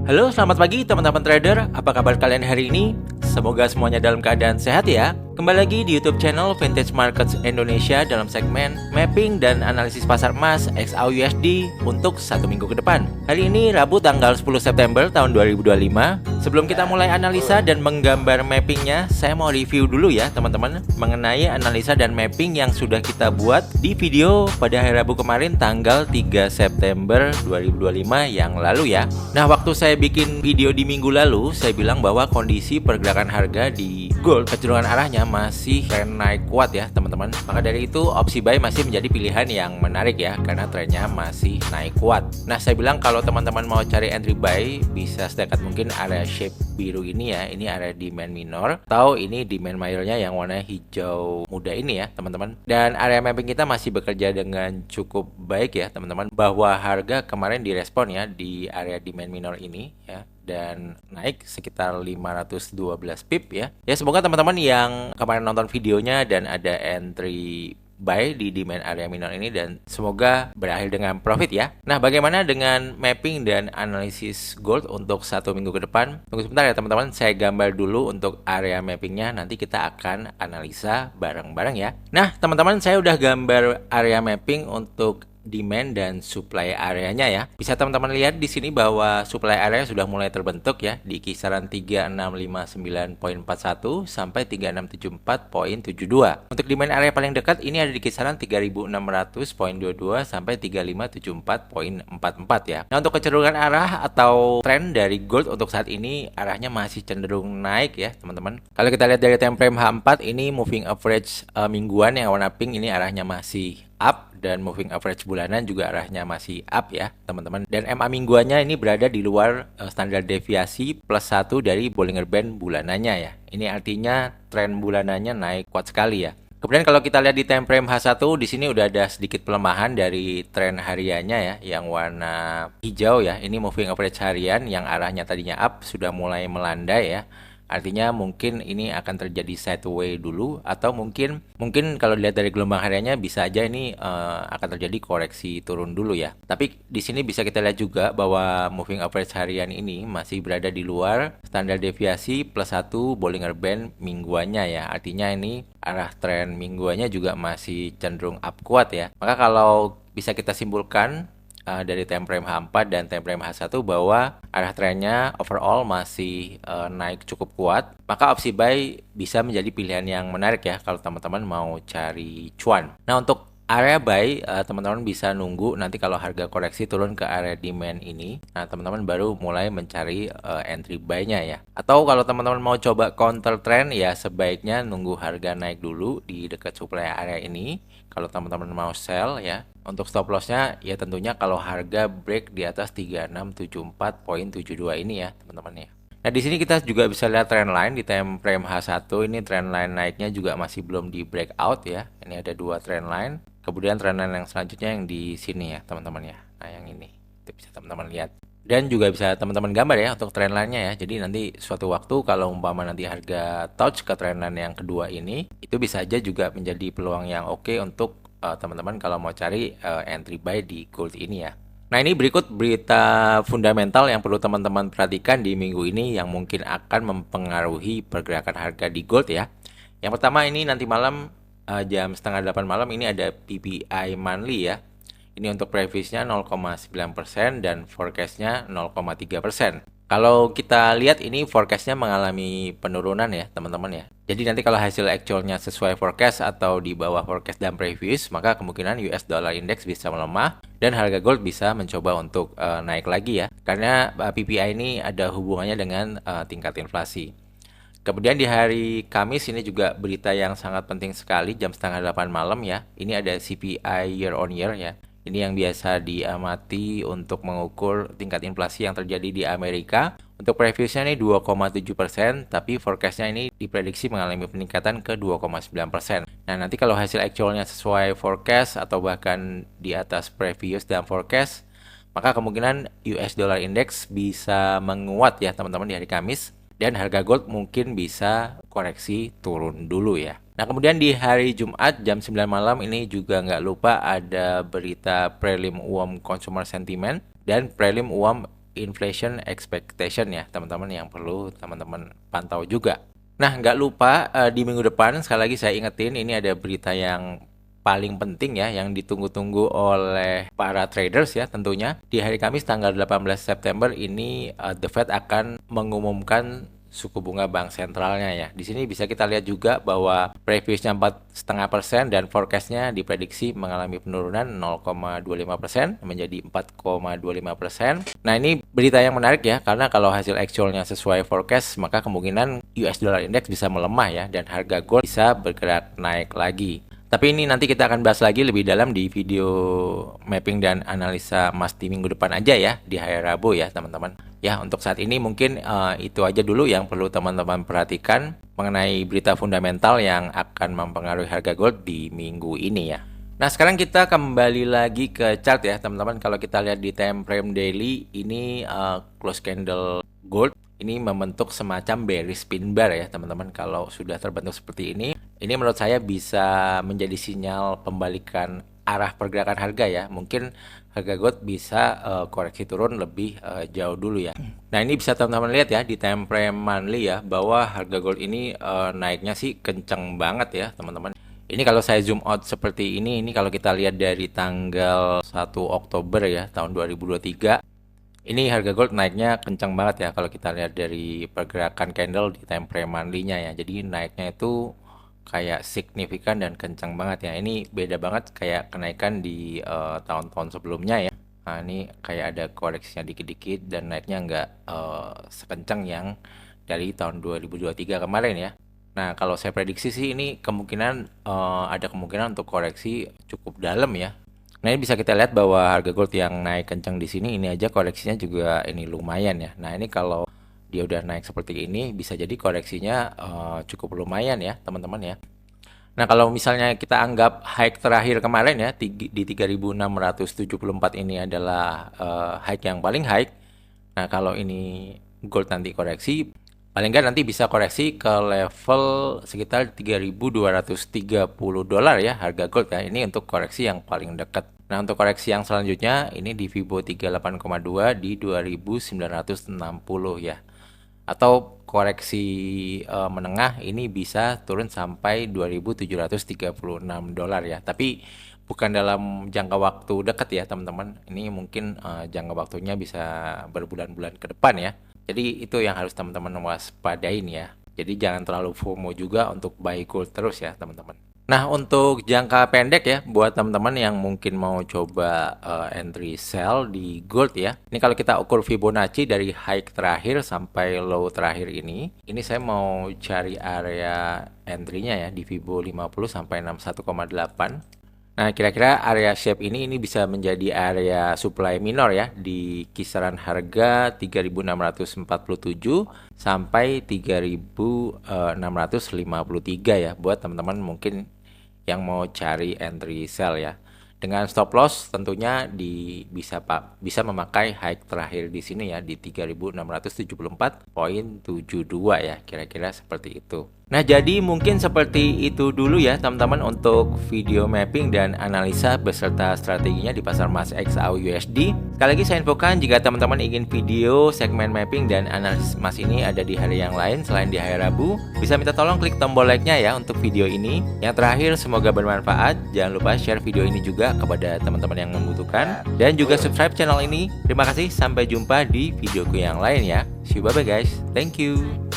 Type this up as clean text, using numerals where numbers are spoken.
Halo, selamat pagi teman-teman trader. Apa kabar kalian hari ini? Semoga semuanya dalam keadaan sehat ya. Kembali lagi di YouTube channel Vintage Markets Indonesia dalam segmen mapping dan analisis pasar emas XAUUSD untuk satu minggu ke depan. Hari ini Rabu tanggal 10 September tahun 2025. Sebelum kita mulai analisa dan menggambar mappingnya, saya mau review dulu ya teman-teman mengenai analisa dan mapping yang sudah kita buat di video pada hari Rabu kemarin tanggal 3 September 2025 yang lalu ya. Nah, waktu saya bikin video di minggu lalu, saya bilang bahwa kondisi pergerakan harga di gold kecenderungan arahnya masih tren naik kuat ya teman-teman. Maka dari itu opsi buy masih menjadi pilihan yang menarik ya, karena trennya masih naik kuat. Nah, saya bilang kalau teman-teman mau cari entry buy bisa sedekat mungkin area shape biru ini ya, ini area demand minor, atau ini demand mayornya yang warna hijau muda ini ya teman-teman. Dan area mapping kita masih bekerja dengan cukup baik ya teman-teman, bahwa harga kemarin direspon ya di area demand minor ini ya, dan naik sekitar 512 pip ya. Ya, semoga teman-teman yang kemarin nonton videonya dan ada entry buy di demand area minor ini dan semoga berakhir dengan profit ya. Nah, bagaimana dengan mapping dan analisis gold untuk satu minggu ke depan? Tunggu sebentar ya teman-teman, saya gambar dulu untuk area mappingnya, nanti kita akan analisa bareng-bareng ya. Nah teman-teman, saya udah gambar area mapping untuk demand dan supply areanya ya. Bisa teman-teman lihat di sini bahwa supply area sudah mulai terbentuk ya di kisaran 3659.41 sampai 3674.72. Untuk demand area paling dekat ini ada di kisaran 3600.22 sampai 3574.44 ya. Nah, untuk kecenderungan arah atau tren dari gold untuk saat ini arahnya masih cenderung naik ya teman-teman. Kalau kita lihat dari time frame H4 ini moving average mingguan yang warna pink ini arahnya masih up, dan moving average bulanan juga arahnya masih up ya teman-teman. Dan MA mingguannya ini berada di luar standar deviasi +1 dari Bollinger Band bulanannya ya. Ini artinya tren bulanannya naik kuat sekali ya. Kemudian kalau kita lihat di time frame H1 di sini udah ada sedikit pelemahan dari tren hariannya ya, yang warna hijau ya. Ini moving average harian yang arahnya tadinya up sudah mulai melandai ya. Artinya mungkin ini akan terjadi sideway dulu, atau mungkin kalau dilihat dari gelombang hariannya bisa aja ini akan terjadi koreksi turun dulu ya. Tapi di sini bisa kita lihat juga bahwa moving average harian ini masih berada di luar standar deviasi +1 Bollinger Band mingguannya ya. Artinya ini arah tren mingguannya juga masih cenderung up kuat ya. Maka kalau bisa kita simpulkan dari time frame H4 dan time frame H1 bahwa arah trennya overall masih naik cukup kuat, maka opsi buy bisa menjadi pilihan yang menarik ya kalau teman-teman mau cari cuan. Nah, untuk area buy teman-teman bisa nunggu nanti kalau harga koreksi turun ke area demand ini. Nah, teman-teman baru mulai mencari entry buy-nya ya. Atau kalau teman-teman mau coba counter trend ya sebaiknya nunggu harga naik dulu di dekat supply area ini. Kalau teman-teman mau sell ya. Untuk stop loss-nya ya tentunya kalau harga break di atas 3674.72 ini ya, teman-teman ya. Nah, di sini kita juga bisa lihat trend line di time frame H1. Ini trend line naiknya juga masih belum di breakout ya. Ini ada dua trend line. Kemudian trend line yang selanjutnya yang di sini ya, teman-teman ya. Nah, yang ini. Itu bisa teman-teman lihat. Dan juga bisa teman-teman gambar ya untuk trend line-nya ya. Jadi nanti suatu waktu kalau umpama nanti harga touch ke trend line yang kedua ini, itu bisa aja juga menjadi peluang yang oke untuk teman-teman kalau mau cari entry buy di gold ini ya. Nah, ini berikut berita fundamental yang perlu teman-teman perhatikan di minggu ini yang mungkin akan mempengaruhi pergerakan harga di gold ya. Yang pertama ini nanti malam jam setengah 8 malam ini ada PPI monthly ya. Ini untuk previous-nya 0,9% dan forecast-nya 0,3%. Kalau kita lihat ini forecast-nya mengalami penurunan ya teman-teman ya. Jadi nanti kalau hasil actual-nya sesuai forecast atau di bawah forecast dan previous, maka kemungkinan US dollar index bisa melemah dan harga gold bisa mencoba untuk naik lagi ya. Karena PPI ini ada hubungannya dengan tingkat inflasi. Kemudian di hari Kamis ini juga berita yang sangat penting sekali jam setengah 8 malam ya. Ini ada CPI year on year ya. Ini yang biasa diamati untuk mengukur tingkat inflasi yang terjadi di Amerika. Untuk previousnya ini 2,7%, tapi forecastnya ini diprediksi mengalami peningkatan ke 2,9%. Nah, nanti kalau hasil actualnya sesuai forecast atau bahkan di atas previous dan forecast, maka kemungkinan US dollar index bisa menguat ya teman-teman di hari Kamis. Dan harga gold mungkin bisa koreksi turun dulu ya. Nah, kemudian di hari Jumat jam 9 malam ini juga nggak lupa ada berita prelim UOM Consumer Sentiment dan prelim UOM inflation expectation ya teman-teman, yang perlu teman-teman pantau juga. Nah, nggak lupa di minggu depan sekali lagi saya ingetin, ini ada berita yang paling penting ya, yang ditunggu-tunggu oleh para traders ya tentunya. Di hari Kamis tanggal 18 September ini The Fed akan mengumumkan suku bunga bank sentralnya ya. Di sini bisa kita lihat juga bahwa previousnya 4,5% dan forecastnya diprediksi mengalami penurunan 0,25% menjadi 4,25%. Nah, ini berita yang menarik ya, karena kalau hasil actualnya sesuai forecast, maka kemungkinan US dollar index bisa melemah ya, dan harga gold bisa bergerak naik lagi. Tapi ini nanti kita akan bahas lagi lebih dalam di video mapping dan analisa emas di minggu depan aja ya, di hari Rabu ya teman-teman. Ya, untuk saat ini mungkin itu aja dulu yang perlu teman-teman perhatikan mengenai berita fundamental yang akan mempengaruhi harga gold di minggu ini ya. Nah, sekarang kita kembali lagi ke chart ya teman-teman. Kalau kita lihat di time frame daily, ini close candle gold ini membentuk semacam bearish pin bar ya teman-teman. Kalau sudah terbentuk seperti ini menurut saya bisa menjadi sinyal pembalikan arah pergerakan harga ya. Mungkin harga gold bisa koreksi turun lebih jauh dulu ya. Nah, ini bisa teman-teman lihat ya di time frame monthly ya, bahwa harga gold ini naiknya sih kenceng banget ya teman-teman. Ini kalau saya zoom out seperti ini kalau kita lihat dari tanggal 1 Oktober ya tahun 2023, ini harga gold naiknya kencang banget ya kalau kita lihat dari pergerakan candle di time frame monthly-nya ya. Jadi naiknya itu kayak signifikan dan kencang banget ya. Ini beda banget kayak kenaikan di tahun-tahun sebelumnya ya. Nah, ini kayak ada koreksinya dikit-dikit dan naiknya nggak sekencang yang dari tahun 2023 kemarin ya. Nah, kalau saya prediksi sih ini kemungkinan ada kemungkinan untuk koreksi cukup dalam ya. Nah, ini bisa kita lihat bahwa harga gold yang naik kencang di sini, ini aja koreksinya juga ini lumayan ya. Nah, ini kalau dia udah naik seperti ini, bisa jadi koreksinya cukup lumayan ya teman-teman ya. Nah, kalau misalnya kita anggap high terakhir kemarin ya di 3674 ini adalah high yang paling high. Nah, kalau ini gold nanti koreksi, paling nggak nanti bisa koreksi ke level sekitar 3.230 dolar ya harga gold ya. Ini untuk koreksi yang paling dekat. Nah, untuk koreksi yang selanjutnya ini di Fibo 38,2 di 2.960 ya. Atau koreksi menengah ini bisa turun sampai 2.736 dolar ya. Tapi bukan dalam jangka waktu dekat ya teman-teman. Ini mungkin jangka waktunya bisa berbulan-bulan ke depan ya. Jadi itu yang harus teman-teman waspadain ya. Jadi jangan terlalu FOMO juga untuk buy gold terus ya teman-teman. Nah, untuk jangka pendek ya, buat teman-teman yang mungkin mau coba entry sell di gold ya. Ini kalau kita ukur Fibonacci dari high terakhir sampai low terakhir ini saya mau cari area entry-nya ya di Fibo 50 sampai 61,8. Nah, kira-kira area shape ini bisa menjadi area supply minor ya di kisaran harga 3.647 sampai 3.653 ya buat teman-teman mungkin yang mau cari entry sell ya. Dengan stop loss tentunya bisa memakai high terakhir di sini ya di 3.674,72 ya, kira-kira seperti itu. Nah, jadi mungkin seperti itu dulu ya teman-teman untuk video mapping dan analisa beserta strateginya di pasar emas XAU USD. Sekali lagi saya infokan, jika teman-teman ingin video segmen mapping dan analisa emas ini ada di hari yang lain selain di hari Rabu, bisa minta tolong klik tombol like-nya ya untuk video ini. Yang terakhir, semoga bermanfaat. Jangan lupa share video ini juga kepada teman-teman yang membutuhkan dan juga subscribe channel ini. Terima kasih, sampai jumpa di videoku yang lain ya. See you, bye bye guys. Thank you.